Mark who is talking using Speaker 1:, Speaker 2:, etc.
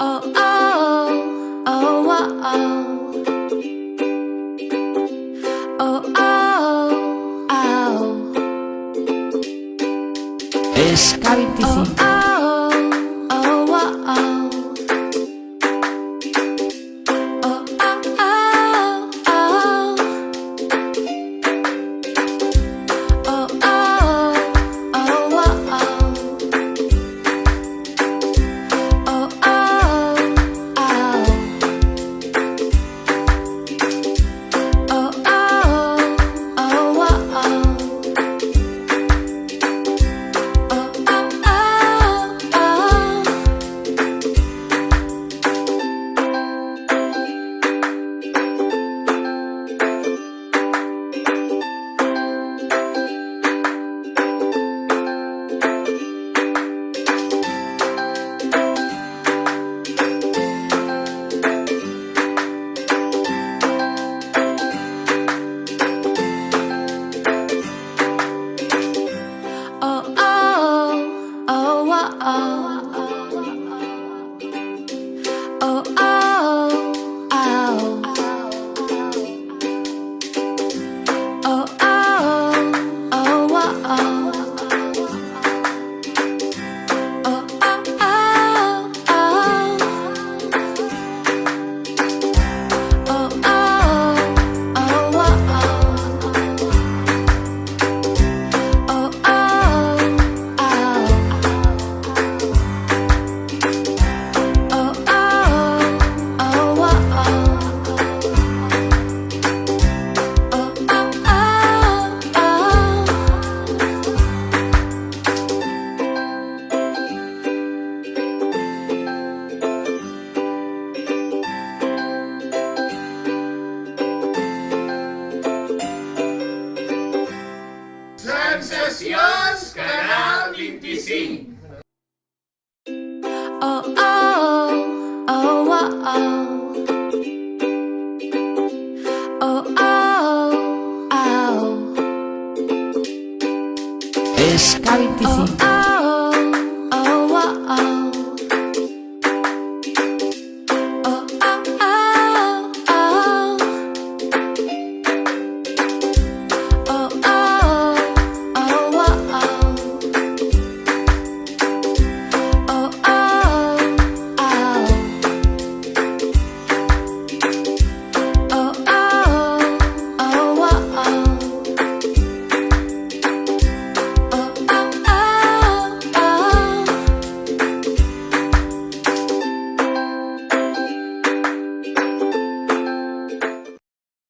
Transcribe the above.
Speaker 1: Oh, oh, oh, oh, oh. Oh, oh, oh.
Speaker 2: Es K25.
Speaker 1: Oh, oh, oh, oh. Oh, oh, oh, oh. Oh, oh, oh, oh. Oh, oh, oh. Oh, oh, oh, oh.
Speaker 3: Sensacions Canal 25.
Speaker 1: Oh, oh, oh, oh, oh.